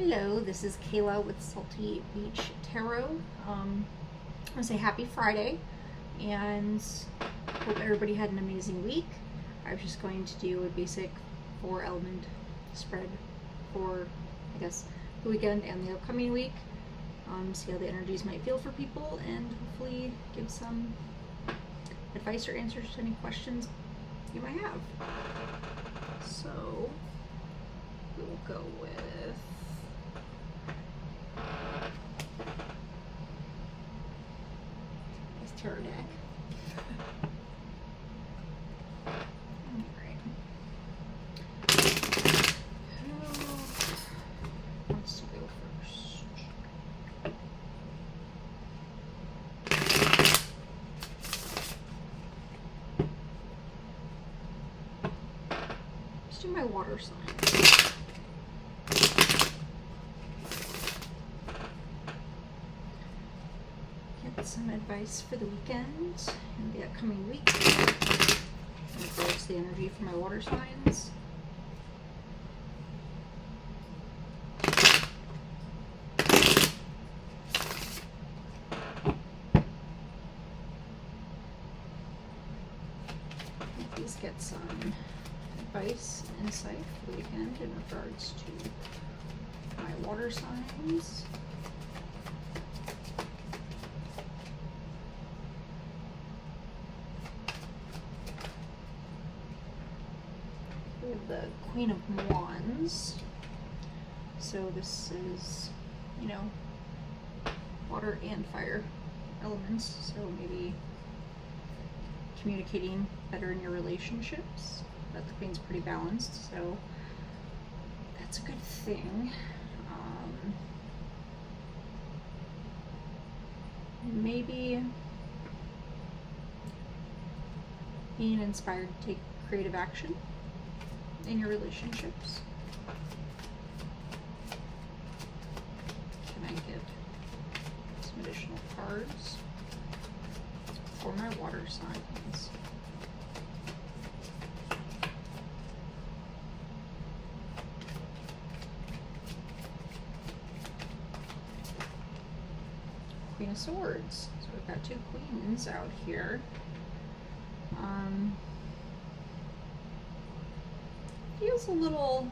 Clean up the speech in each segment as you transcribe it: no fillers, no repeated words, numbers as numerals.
Hello, this is Kayla with Salty Beach Tarot. I want to say happy Friday and hope everybody had an amazing week. I was just going to do a basic 4-element spread for, I guess, the weekend and the upcoming week. See how the energies might feel for people and hopefully give some advice or answers to any questions you might have. So we'll go with this tarot deck. Alright. Who wants to go first? Let's do my water sign. Some advice for the weekend and the upcoming week. And of course, the energy for my water signs. Please get some advice, insight for the weekend in regards to my water signs. The Queen of Wands. So this is, you know, water and fire elements. So maybe communicating better in your relationships. But the Queen's pretty balanced, so that's a good thing. Maybe being inspired to take creative action in your relationships. Can I get some additional cards for my water signs? Queen of Swords. So we've got two queens out here. Feels a little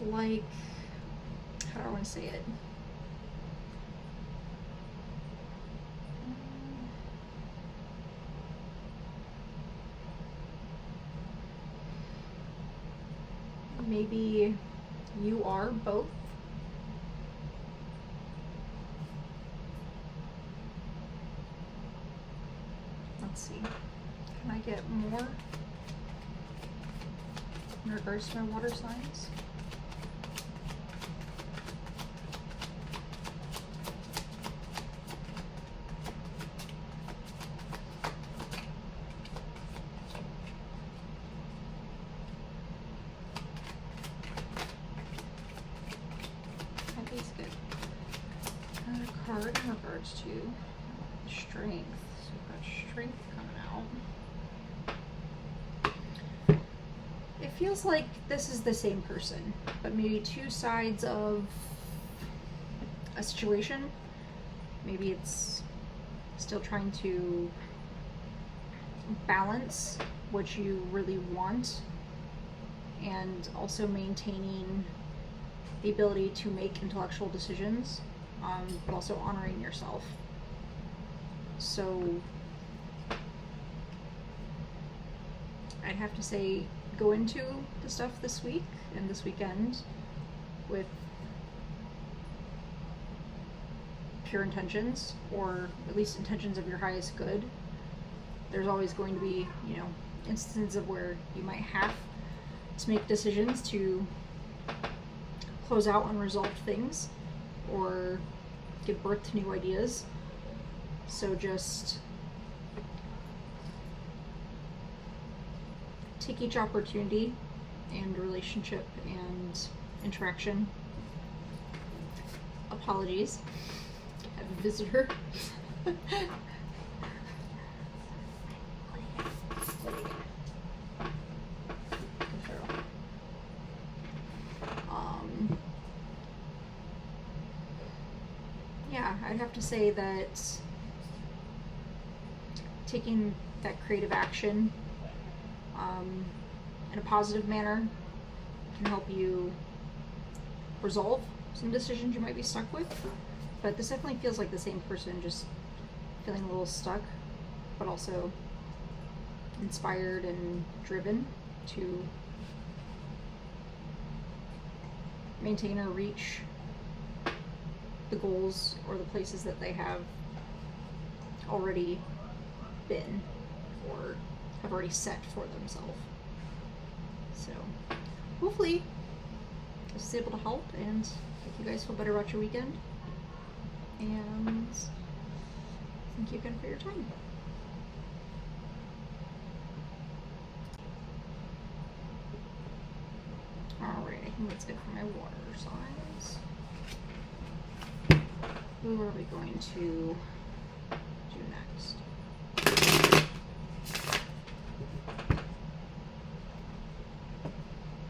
like, how do I want to say it? Maybe you are both. Let's see. Can I get more in regards to my water signs? At least get a card in regards to strength. So we've got strength coming out. It feels like this is the same person, but maybe two sides of a situation. Maybe it's still trying to balance what you really want and also maintaining the ability to make intellectual decisions, but also honoring yourself. So I'd have to say go into the stuff this week and this weekend with pure intentions, or at least intentions of your highest good. There's always going to be, you know, instances of where you might have to make decisions to close out unresolved things or give birth to new ideas. So just take each opportunity and relationship and interaction. Apologies. I have a visitor. I'd have to say that taking that creative action in a positive manner can help you resolve some decisions you might be stuck with. But this definitely feels like the same person, just feeling a little stuck, but also inspired and driven to maintain or reach the goals or the places that they have already been or have already set for themselves. So hopefully this is able to help and make you guys feel better about your weekend. And thank you again for your time. Alright, I think that's it for my water signs. Who are we going to do next?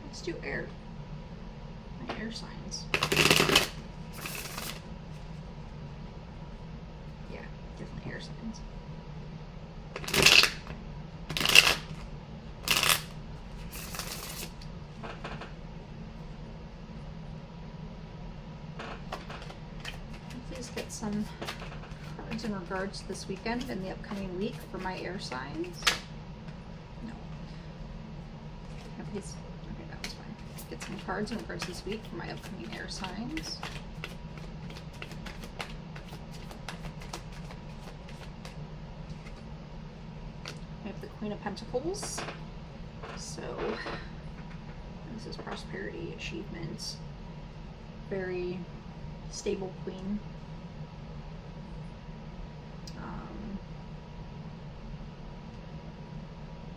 Let's do air. My air signs. Yeah, definitely air signs. Please get some cards in regards to this weekend and the upcoming week for my air signs. No. Please. Okay, that was fine. Get some cards in regards to this week for my upcoming air signs. We have the Queen of Pentacles. So this is prosperity, achievement, very stable queen.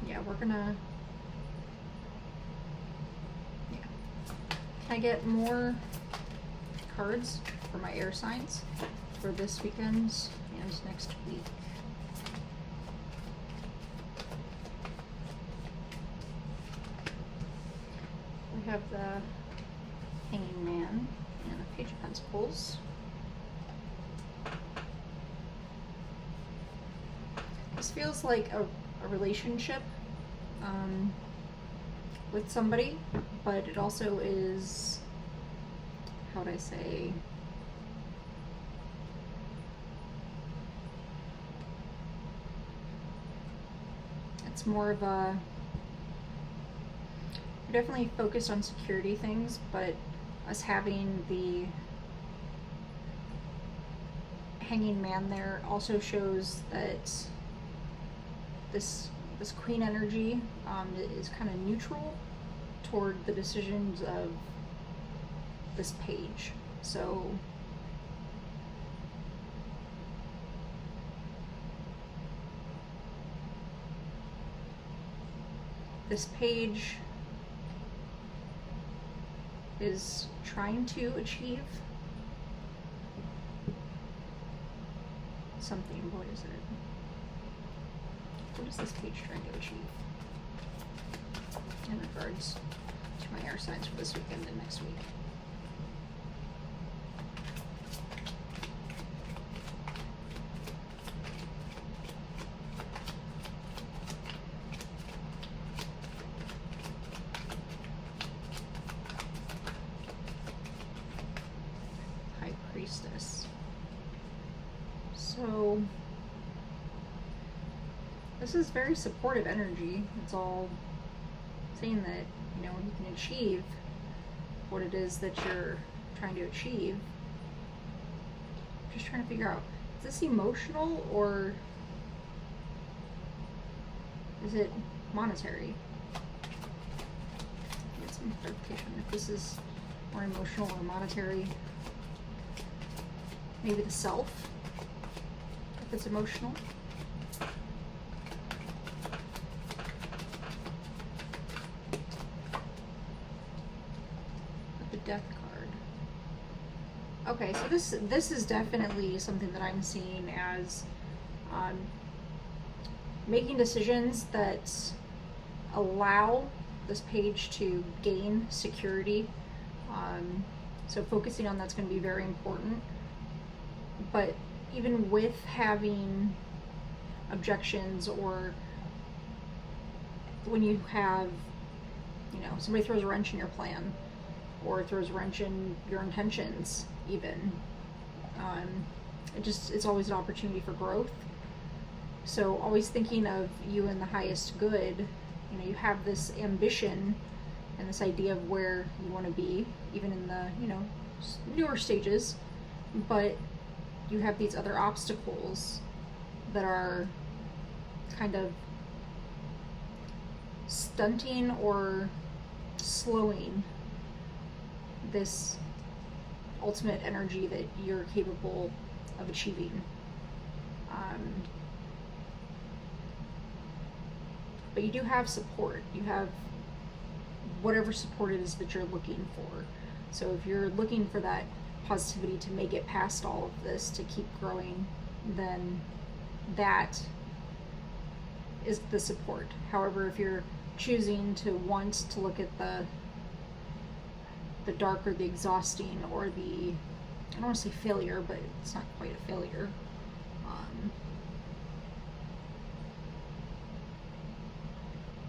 Yeah, we're gonna. Yeah. Can I get more cards for my air signs for this weekend and next week? We have the Hanging Man and the Page of Pentacles. This feels like a relationship with somebody, but it also is, how would I say, it's more of a, we're definitely focused on security things, but us having the Hanging Man there also shows that this queen energy is kind of neutral toward the decisions of this page. So this page is trying to achieve something. What is it? What is this page trying to achieve in regards to my air signs for this weekend and next week? High Priestess. So this is very supportive energy. It's all saying that, you know, you can achieve what it is that you're trying to achieve. I'm just trying to figure out, is this emotional or is it monetary? Get some clarification if this is more emotional or monetary. Maybe the self, if it's emotional. Death card. Okay, so this is definitely something that I'm seeing as making decisions that allow this page to gain security. So focusing on that's going to be very important. But even with having objections, or when you have, somebody throws a wrench in your plan, or throws a wrench in your intentions, even, it's always an opportunity for growth. So always thinking of you in the highest good. You have this ambition and this idea of where you want to be, even in the, newer stages, but you have these other obstacles that are kind of stunting or slowing this ultimate energy that you're capable of achieving. But you do have support. You have whatever support it is that you're looking for. So if you're looking for that positivity to make it past all of this, to keep growing, then that is the support. However, if you're choosing to want to look at the dark, or the exhausting, or the, I don't want to say failure, but it's not quite a failure,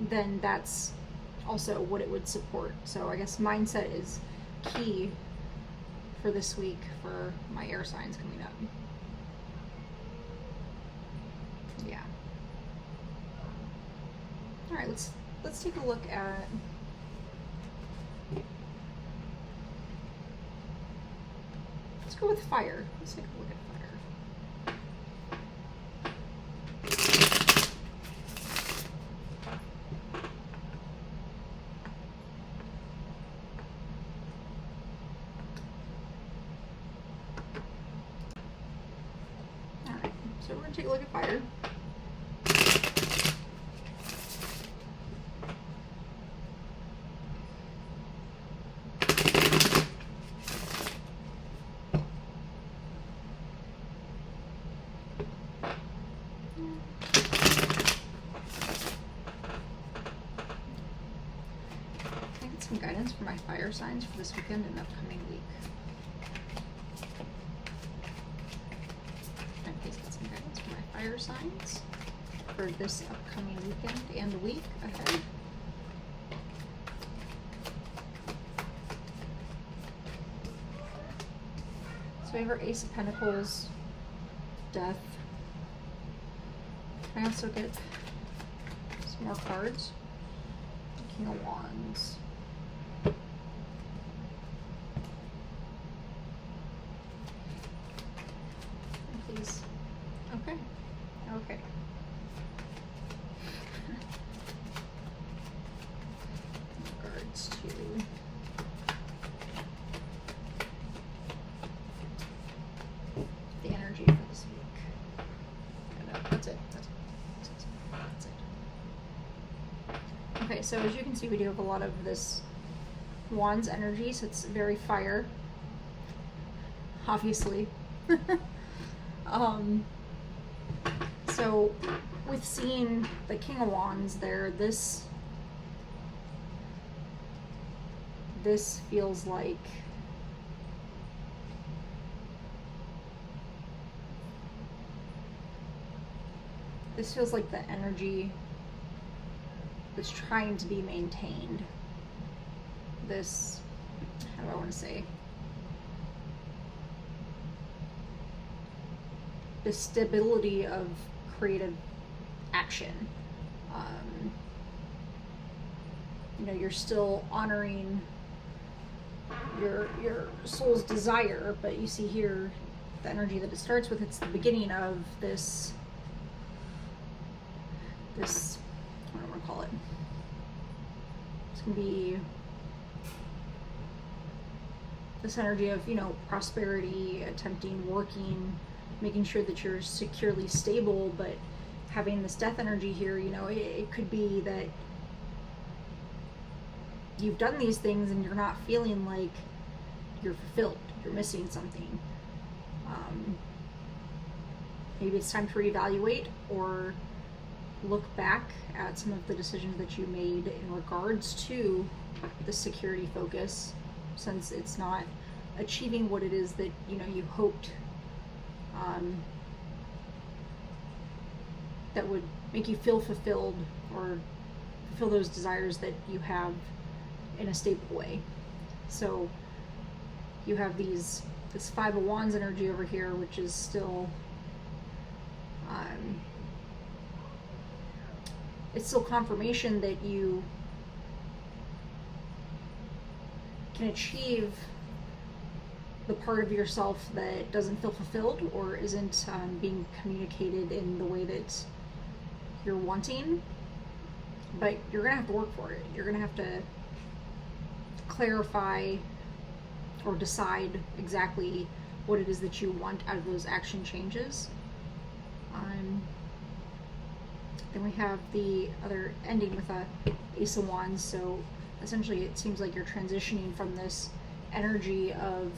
then that's also what it would support. So I guess mindset is key for this week for my air signs coming up. Yeah. All right, let's take a look at let's go with fire. Let's take a look at fire. So we're going to take a look at fire. I get some guidance for my fire signs for this weekend and upcoming week. Fire signs for this upcoming weekend and week ahead. So we have our Ace of Pentacles, Death. Can I also get some more cards? King of Wands. Please. Okay. Okay. In regards to the energy for this week. That's it. That's it. Okay, so as you can see, we do have a lot of this Wands energy, so it's very fire, obviously. So with seeing the King of Wands there, this feels like the energy that's trying to be maintained. This, how do I want to say? The stability of creative action. You're still honoring your soul's desire, but you see here the energy that it starts with. It's the beginning of this what do I want to call it? It's gonna be this energy of prosperity, working, making sure that you're securely stable, but having this death energy here, it could be that you've done these things and you're not feeling like you're fulfilled, you're missing something. Maybe it's time to reevaluate or look back at some of the decisions that you made in regards to the security focus, since it's not achieving what it is that you hoped that would make you feel fulfilled or fulfill those desires that you have in a stable way. So you have this Five of Wands energy over here, which is still it's still confirmation that you can achieve the part of yourself that doesn't feel fulfilled or isn't being communicated in the way that you're wanting, but you're gonna have to work for it. You're gonna have to clarify or decide exactly what it is that you want out of those action changes. Then we have the other ending with a Ace of Wands, so essentially it seems like you're transitioning from this energy of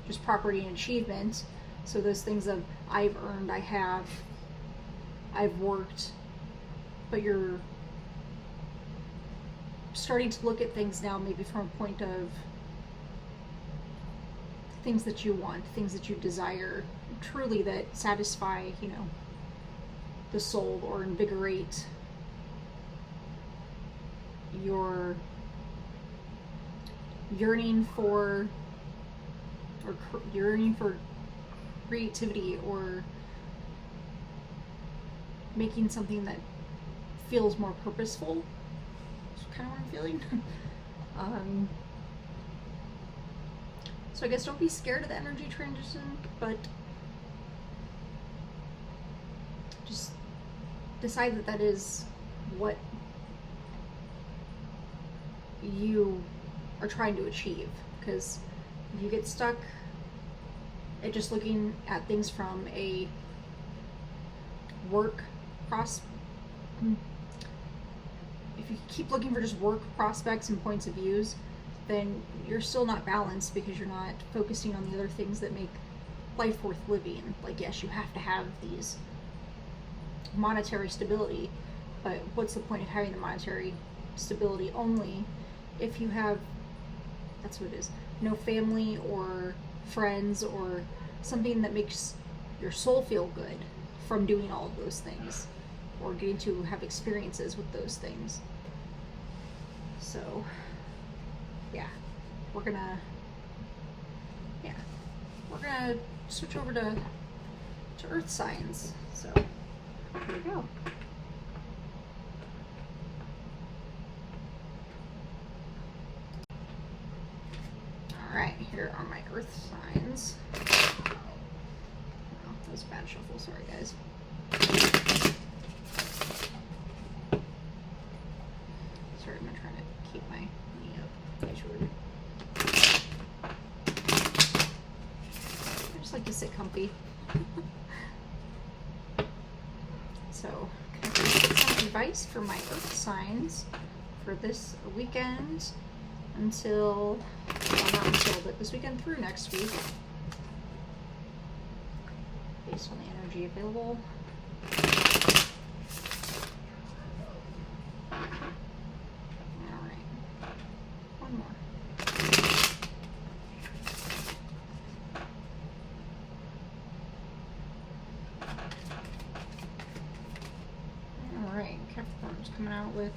just property and achievement, so those things of I've earned, I have, I've worked, but you're starting to look at things now maybe from a point of things that you want, things that you desire, truly that satisfy, the soul or invigorate your yearning for creativity or making something that feels more purposeful. That's kind of what I'm feeling. So I guess don't be scared of the energy transition, but just decide that that is what you are trying to achieve. Because if you get stuck at just looking at things from a if you keep looking for just work prospects and points of views, then you're still not balanced because you're not focusing on the other things that make life worth living. Like, yes, you have to have these monetary stability, but what's the point of having the monetary stability only if you have, that's what it is, no family or friends or something that makes your soul feel good from doing all of those things or getting to have experiences with those things. So yeah, we're gonna switch over to earth signs. So here we go. Alright, here are my earth signs. Oh, that was a bad shuffle, sorry guys. Sorry, I'm trying to keep my knee up. I just like to sit comfy. So, can I get some advice for my earth signs for this weekend until, well, not until, but this weekend through next week, based on the energy available. Alright, one more. Alright, Capricorn's coming out with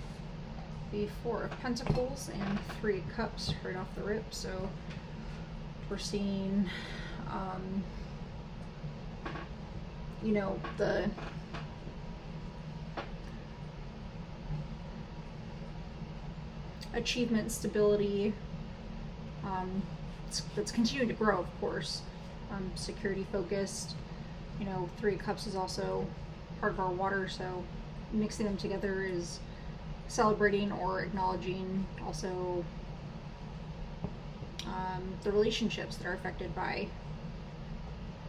the Four of Pentacles and Three of Cups right off the rip. So we're seeing, the achievement, stability, that's continuing to grow, of course. Security focused. Three of Cups is also part of our water, so mixing them together is celebrating or acknowledging also the relationships that are affected by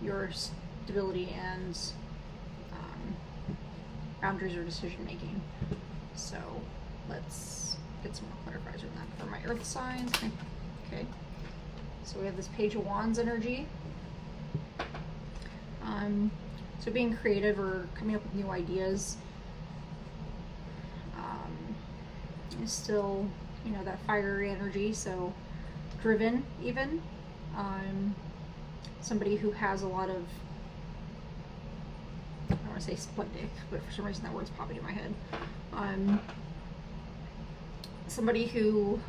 your stability and boundaries or decision making. So let's get some more clarifiers on that for my earth signs. Okay, so we have this Page of Wands energy. So being creative or coming up with new ideas is still, that fiery energy, so driven even. Somebody who has a lot of want to say splenic, but for some reason that word's popping in my head. Somebody who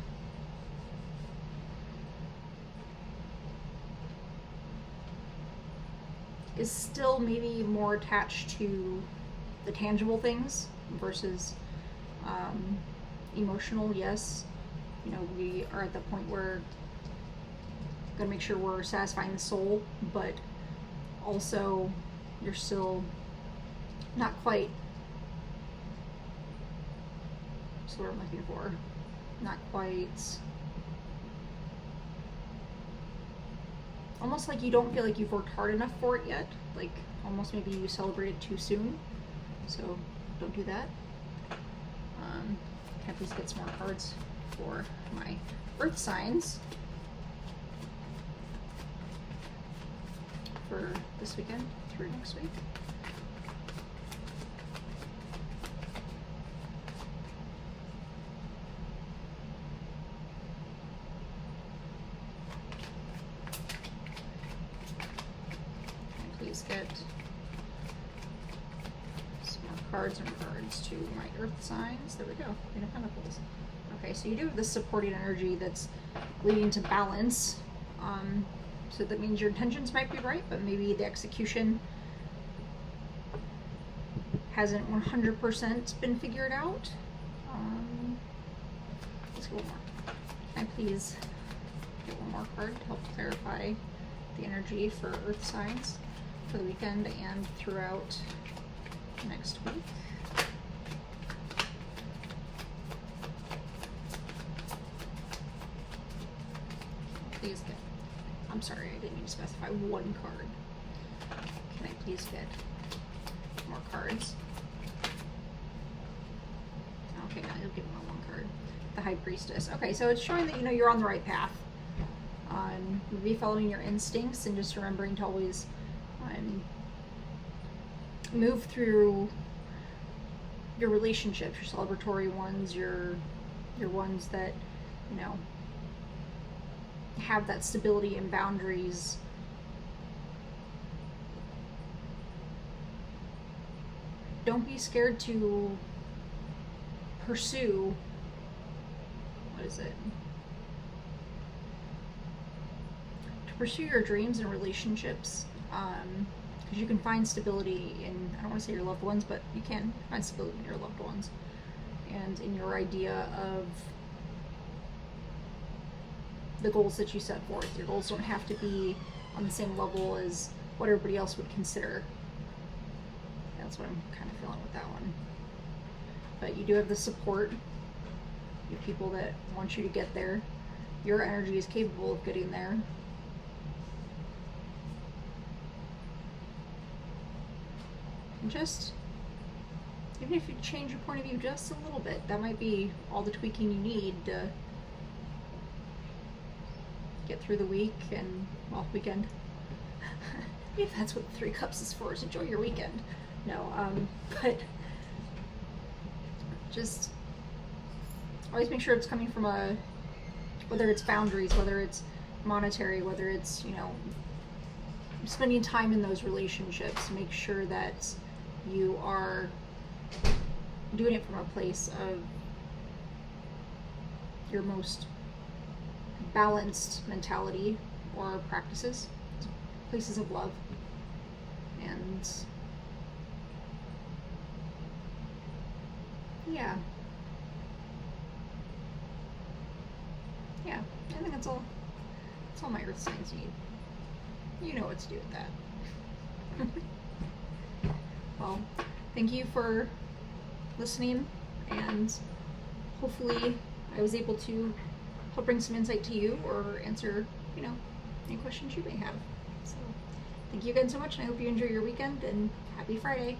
is still maybe more attached to the tangible things versus emotional. Yes, you know, we are at the point where we're gonna make sure we're satisfying the soul, but also you're still not quite, what's the word I'm looking for, not quite, almost like you don't feel like you've worked hard enough for it yet, like almost maybe you celebrated too soon, so don't do that. Can I please get some more cards for my earth signs for this weekend through next week? Please get some more cards in regards to my earth signs. There we go. Queen of Pentacles. Okay, so you do have this supporting energy that's leading to balance. So that means your intentions might be right, but maybe the execution hasn't 100% been figured out. Let's go one more. Can I please get one more card to help clarify the energy for earth signs for the weekend and throughout next week? Please get, I'm sorry, I didn't mean to specify one card. Can I please get more cards? Okay, now you'll give me one card. The High Priestess. Okay, so it's showing that, you know, you're on the right path. Be following your instincts and just remembering to always move through your relationships, your celebratory ones, your ones that, you know, have that stability and boundaries. Don't be scared to pursue, what is it? To pursue your dreams and relationships, because you can find stability in, I don't want to say your loved ones, but you can find stability in your loved ones and in your idea of the goals that you set forth. Your goals don't have to be on the same level as what everybody else would consider. That's what I'm kind of feeling with that one. But you do have the support. You have people that want you to get there. Your energy is capable of getting there. And just, even if you change your point of view just a little bit, that might be all the tweaking you need to get through the week and, well, weekend. If that's what the Three Cups is for, is enjoy your weekend. No, but just always make sure it's coming from a, whether it's boundaries, whether it's monetary, whether it's, you know, spending time in those relationships. Make sure that you are doing it from a place of your most balanced mentality or practices, places of love. And yeah, I think that's all my earth signs need. You know what to do with that. Well, thank you for listening, and hopefully I was able to help bring some insight to you or answer, you know, any questions you may have. So thank you again so much, and I hope you enjoy your weekend, and happy Friday.